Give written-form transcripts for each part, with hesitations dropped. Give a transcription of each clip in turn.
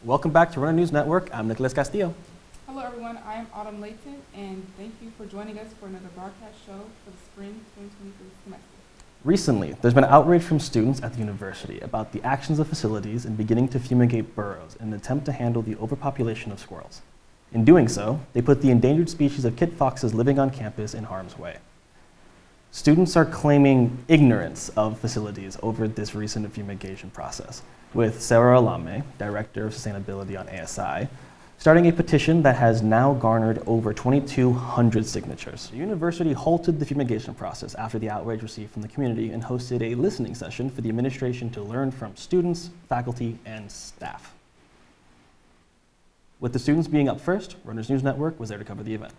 Welcome back to Runner News Network. I'm Nicholas Castillo. Hello everyone, I am Autumn Layton, and thank you for joining us for another broadcast show for the spring 2023 semester. Recently, there's been outrage from students at the university about the actions of facilities in beginning to fumigate burrows in an attempt to handle the overpopulation of squirrels. In doing so, they put the endangered species of kit foxes living on campus in harm's way. Students are claiming ignorance of facilities over this recent fumigation process, with Sarah Alame, Director of Sustainability on ASI, starting a petition that has now garnered over 2,200 signatures. The university halted the fumigation process after the outrage received from the community and hosted a listening session for the administration to learn from students, faculty, and staff. With the students being up first, Runners News Network was there to cover the event.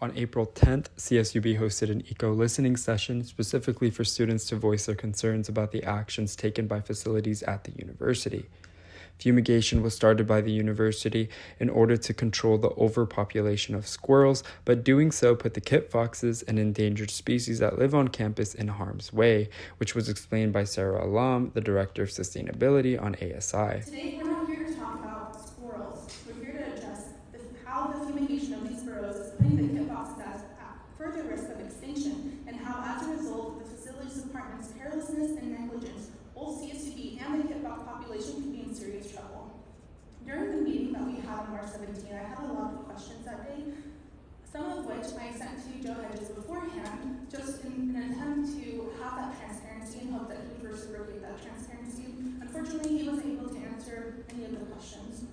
On April 10th, CSUB hosted an eco-listening session specifically for students to voice their concerns about the actions taken by facilities at the university. Fumigation was started by the university in order to control the overpopulation of squirrels, but doing so put the kit foxes, an endangered species that live on campus, in harm's way, which was explained by Sarah Alam, the Director of Sustainability on ASI. Today, we're not here to talk about squirrels. We're here to address how the fumigation of these burrows is putting the kit foxes at further risk of extinction, and how, as a result of the facilities department's carelessness and negligence, both CSUB and the kit fox population could be in serious trouble. During the meeting that we had on March 17, I had a lot of questions that day, some of which I sent to Joe Hedges beforehand, just in an attempt to have that transparency and hope that he would reciprocate that transparency. Unfortunately, he wasn't able to answer any of the questions.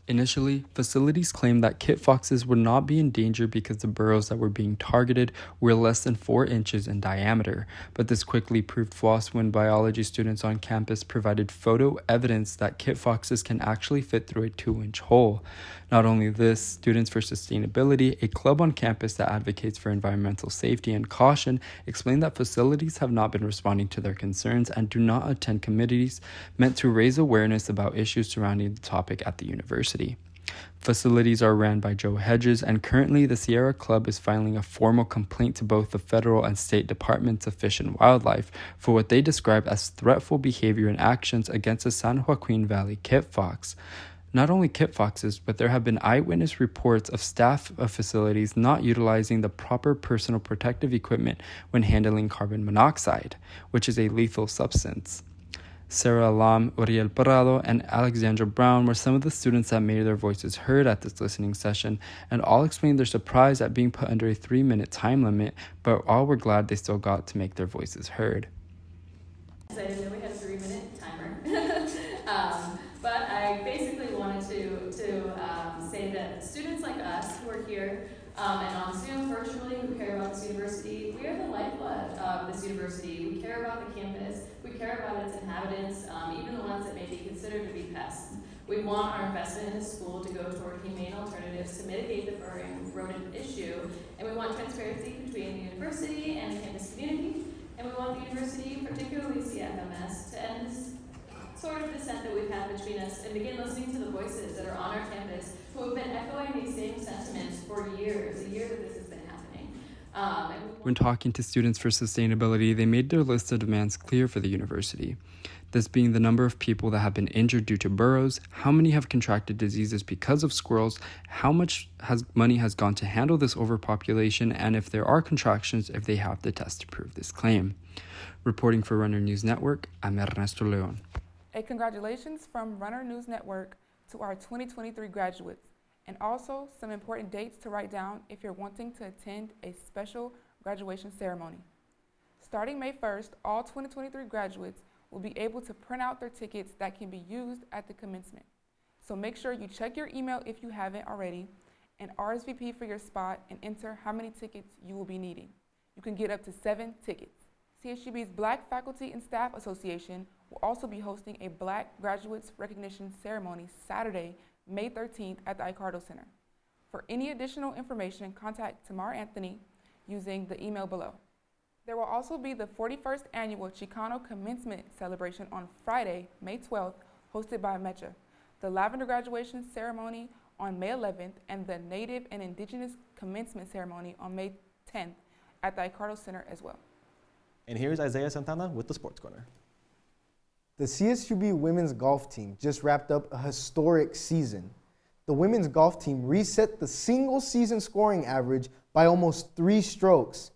Initially, facilities claimed that kit foxes would not be in danger because the burrows that were being targeted were less than 4 inches in diameter, but this quickly proved false when biology students on campus provided photo evidence that kit foxes can actually fit through a 2-inch hole. Not only this, Students for Sustainability, a club on campus that advocates for environmental safety and caution, explained that facilities have not been responding to their concerns and do not attend committees meant to raise awareness about issues surrounding the topic at the university. Facilities are ran by Joe Hedges, and currently the Sierra Club is filing a formal complaint to both the federal and state departments of Fish and Wildlife for what they describe as threatful behavior and actions against the San Joaquin Valley kit fox. Not only kit foxes, but there have been eyewitness reports of staff of facilities not utilizing the proper personal protective equipment when handling carbon monoxide, which is a lethal substance. Sarah Alam, Uriel Parrado, and Alexandra Brown were some of the students that made their voices heard at this listening session, and all explained their surprise at being put under a 3-minute time limit, but all were glad they still got to make their voices heard. I didn't know we had a 3-minute timer, but I basically wanted to say that students like us who are here and on Zoom virtually, who care about this university, we are the lifeblood of this university. We care about the campus, we care about its inhabitants, even the ones that may be considered to be pests. We want our investment in the school to go toward humane alternatives to mitigate the burrowing rodent issue, and we want transparency between the university and the campus community, and we want the university, particularly CFMS, to end this sort of dissent that we've had between us and begin listening to the voices that are on our campus who have been echoing these same sentiments for years, a year that this has been happening. When talking to Students for Sustainability, they made their list of demands clear for the university. This being the number of people that have been injured due to burrows, how many have contracted diseases because of squirrels, how much money has gone to handle this overpopulation, and if there are contractions, if they have the test to prove this claim. Reporting for Runner News Network, I'm Ernesto Leon. A congratulations from Runner News Network to our 2023 graduates, and also some important dates to write down if you're wanting to attend a special graduation ceremony. Starting May 1st, all 2023 graduates will be able to print out their tickets that can be used at the commencement. So make sure you check your email if you haven't already, and RSVP for your spot and enter how many tickets you will be needing. You can get up to 7 tickets. CSUB's Black Faculty and Staff Association will also be hosting a Black Graduates Recognition Ceremony Saturday, May 13th at the Icardo Center. For any additional information, contact Tamar Anthony using the email below. There will also be the 41st Annual Chicano Commencement Celebration on Friday, May 12th, hosted by MECHA, the Lavender Graduation Ceremony on May 11th, and the Native and Indigenous Commencement Ceremony on May 10th at the Icardo Center as well. And here's Isaiah Santana with the Sports Corner. The CSUB women's golf team just wrapped up a historic season. The women's golf team reset the single season scoring average by almost 3 strokes.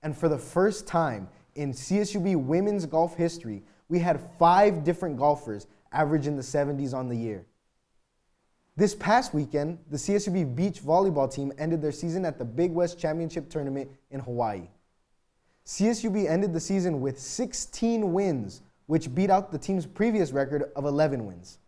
And for the first time in CSUB women's golf history, we had 5 different golfers average in the 70s on the year. This past weekend, the CSUB beach volleyball team ended their season at the Big West Championship Tournament in Hawaii. CSUB ended the season with 16 wins, which beat out the team's previous record of 11 wins.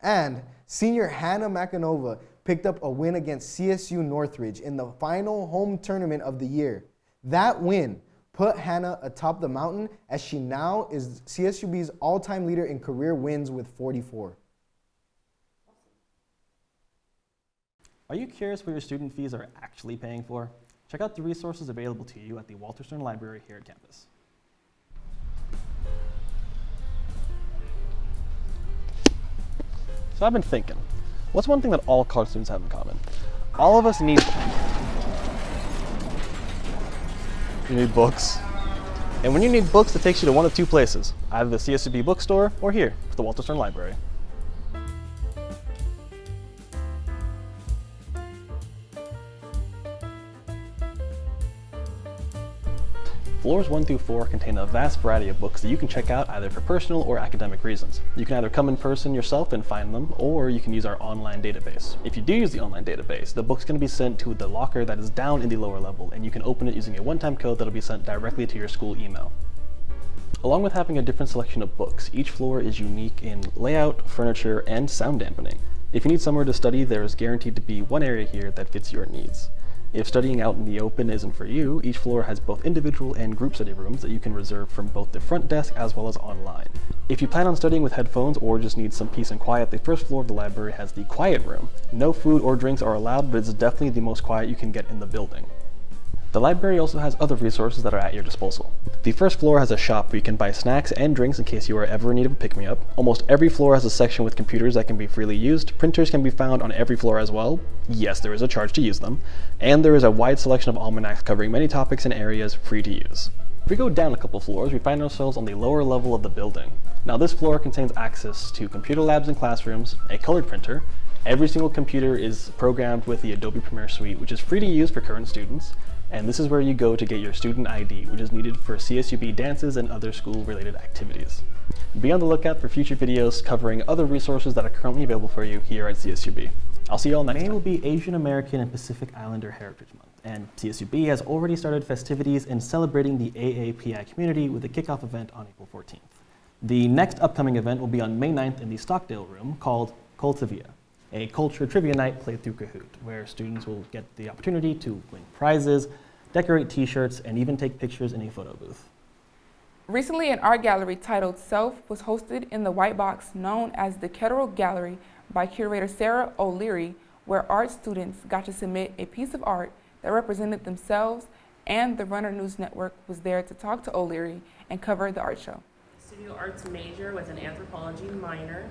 And senior Hannah Makanova picked up a win against CSU Northridge in the final home tournament of the year. That win put Hannah atop the mountain, as she now is CSUB's all-time leader in career wins with 44. Are you curious what your student fees are actually paying for? Check out the resources available to you at the Walter Stern Library here at campus. So I've been thinking, what's one thing that all college students have in common? All of us need books. And when you need books, it takes you to one of 2 places, either the CSUB bookstore or here, the Walter Stern Library. Floors 1 through 4 contain a vast variety of books that you can check out either for personal or academic reasons. You can either come in person yourself and find them, or you can use our online database. If you do use the online database, the book's going to be sent to the locker that is down in the lower level, and you can open it using a one-time code that'll be sent directly to your school email. Along with having a different selection of books, each floor is unique in layout, furniture, and sound dampening. If you need somewhere to study, there is guaranteed to be one area here that fits your needs. If studying out in the open isn't for you, each floor has both individual and group study rooms that you can reserve from both the front desk as well as online. If you plan on studying with headphones or just need some peace and quiet, the first floor of the library has the quiet room. No food or drinks are allowed, but it's definitely the most quiet you can get in the building. The library also has other resources that are at your disposal. The first floor has a shop where you can buy snacks and drinks in case you are ever in need of a pick-me-up. Almost every floor has a section with computers that can be freely used. Printers can be found on every floor as well. Yes, there is a charge to use them. And there is a wide selection of almanacs covering many topics and areas free to use. If we go down a couple floors, we find ourselves on the lower level of the building. Now this floor contains access to computer labs and classrooms, a colored printer. Every single computer is programmed with the Adobe Premiere Suite, which is free to use for current students. And this is where you go to get your student ID, which is needed for CSUB dances and other school-related activities. Be on the lookout for future videos covering other resources that are currently available for you here at CSUB. I'll see you all next time. May will be Asian American and Pacific Islander Heritage Month, and CSUB has already started festivities in celebrating the AAPI community with a kickoff event on April 14th. The next upcoming event will be on May 9th in the Stockdale Room called Cultivia, a culture trivia night played through Kahoot, where students will get the opportunity to win prizes, decorate t-shirts, and even take pictures in a photo booth. Recently, an art gallery titled Self was hosted in the white box known as the Kettle Gallery by curator Sarah O'Leary, where art students got to submit a piece of art that represented themselves, and the Runner News Network was there to talk to O'Leary and cover the art show. Studio arts major with an anthropology minor.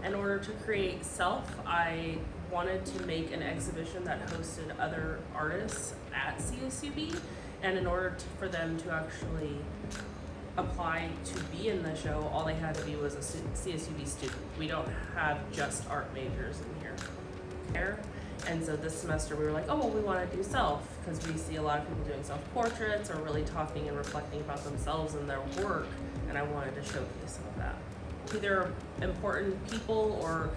In order to create Self, I wanted to make an exhibition that hosted other artists at CSUB, and in order for them to actually apply to be in the show, all they had to be was a CSUB student. We don't have just art majors in here. And so this semester we were like, oh, well, we want to do self, because we see a lot of people doing self-portraits or really talking and reflecting about themselves and their work, and I wanted to showcase some of that. Either important people or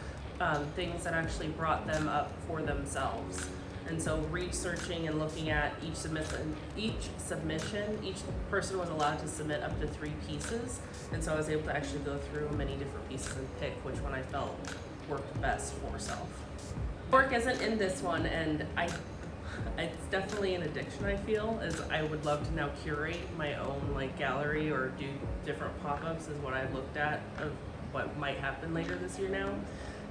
things that actually brought them up for themselves. And so researching and looking at each submission, each person was allowed to submit up to 3 pieces. And so I was able to actually go through many different pieces and pick which one I felt worked best for self. Work isn't in this one, and it's definitely an addiction, I feel, as I would love to now curate my own gallery or do different pop-ups is what I've looked at of what might happen later this year now.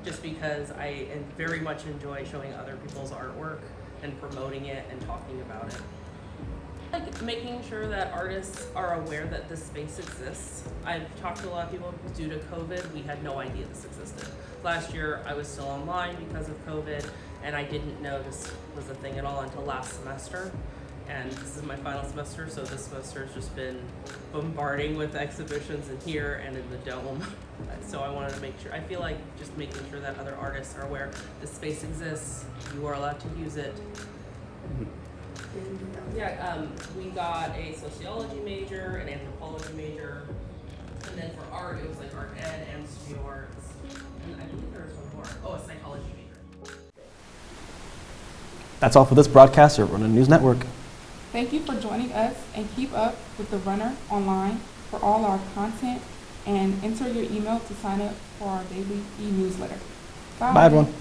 Just because I very much enjoy showing other people's artwork and promoting it and talking about it. Like making sure that artists are aware that this space exists. I've talked to a lot of people. Due to COVID, we had no idea this existed. Last year, I was still online because of COVID, and I didn't know this was a thing at all until last semester. and this is my final semester, so this semester has just been bombarding with exhibitions in here and in the dome. So I wanted to make sure, I feel like just making sure that other artists are aware this space exists, you are allowed to use it. Yeah, we got a sociology major, an anthropology major, and then for art, it was like art ed and studio arts. And I believe there was one more. Oh, a psychology major. That's all for this broadcast of Runner News Network. Thank you for joining us, and keep up with the Runner online for all our content, and enter your email to sign up for our daily e-newsletter. Bye everyone.